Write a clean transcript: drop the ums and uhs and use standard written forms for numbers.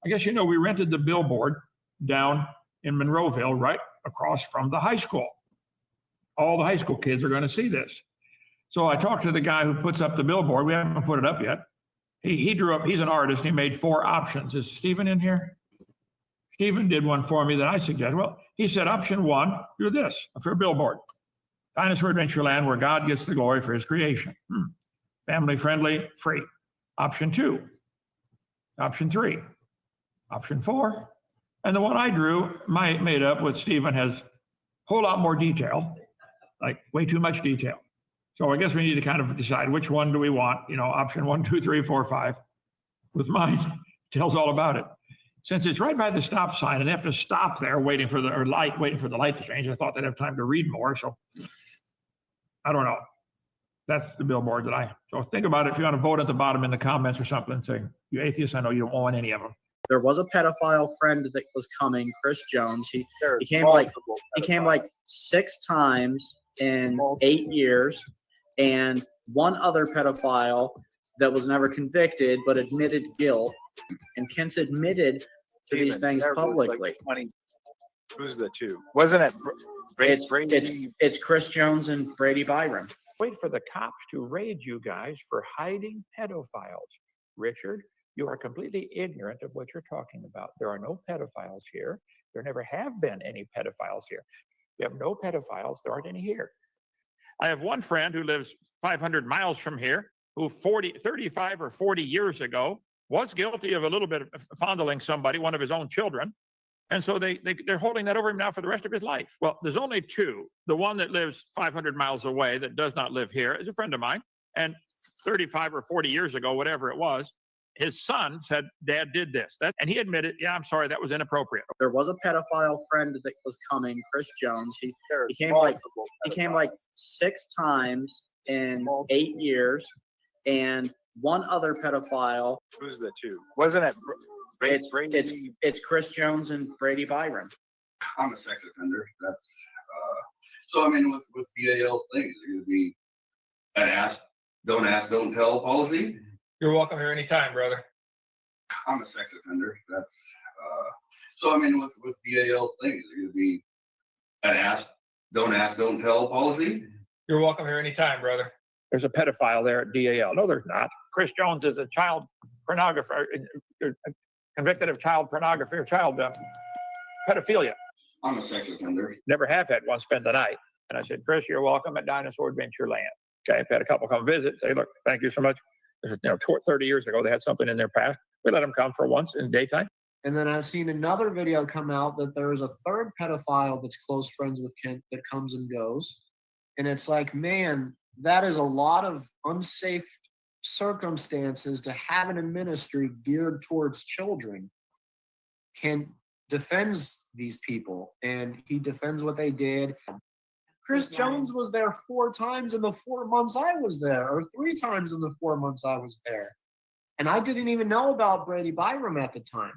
I guess you know we rented the billboard down in Monroeville, right across from the high school. All the high school kids are going to see this. So I talked to the guy who puts up the billboard. We haven't put it up yet. He drew up, he's an artist. He made 4 options. Is Stephen in here? Stephen did one for me that I suggested. Well, he said, option 1, do this for a billboard. Dinosaur Adventureland, where God gets the glory for his creation. Family friendly, free. Option 2. Option 3. Option 4. And the one I drew, made up with Stephen, has a whole lot more detail, like way too much detail. So I guess we need to kind of decide which one do we want, you know, option 1, 2, 3, 4, 5. With mine, it tells all about it. Since it's right by the stop sign and they have to stop there waiting for the light to change, I thought they'd have time to read more. So I don't know. That's the billboard so think about it. If you want to vote at the bottom in the comments or something, say, you atheists, I know you don't want any of them. There was a pedophile friend that was coming, Chris Jones. He came like 6 times in 8 years, and one other pedophile that was never convicted but admitted guilt. And Kent's admitted to these things publicly. Who's the 2? Wasn't it Brady? It's Chris Jones and Brady Byron. Wait for the cops to raid you guys for hiding pedophiles. Richard, you are completely ignorant of what you're talking about. There are no pedophiles here. There never have been any pedophiles here. We have no pedophiles. There aren't any here. I have one friend who lives 500 miles from here who 35 or 40 years ago was guilty of a little bit of fondling somebody, one of his own children. And so they're holding that over him now for the rest of his life. Well, there's only 2. The one that lives 500 miles away that does not live here is a friend of mine. And 35 or 40 years ago, whatever it was, his son said, Dad did this. And he admitted, yeah, I'm sorry, that was inappropriate. There was a pedophile friend that was coming, Chris Jones. He came like 6 times in 8 years, and one other pedophile. Who's the 2? Wasn't it Brady? It's Chris Jones and Brady Byron. I'm a sex offender. That's so. I mean, what's DAL's thing? Is it going to be an ask, don't tell policy? You're welcome here anytime, brother. I'm a sex offender. That's so. I mean, what's DAL's thing? Is it going to be an ask, don't tell policy? You're welcome here anytime, brother. There's a pedophile there at DAL. No, there's not. Chris Jones is a child pornographer, convicted of child pornography or child pedophilia. I'm a sex offender. Never have had one spend the night. And I said, Chris, you're welcome at Dinosaur Adventureland. Okay, I've had a couple come visit, say, look, thank you so much. 30 years ago, they had something in their past. We let them come for once in the daytime. And then I've seen another video come out that there's a 3rd pedophile that's close friends with Kent that comes and goes. And it's like, man, that is a lot of unsafe circumstances to have in a ministry geared towards children. Kent defends these people, and he defends what they did. Chris Jones was there 4 times in the 4 months I was there, or 3 times in the 4 months I was there. And I didn't even know about Brady Byram at the time.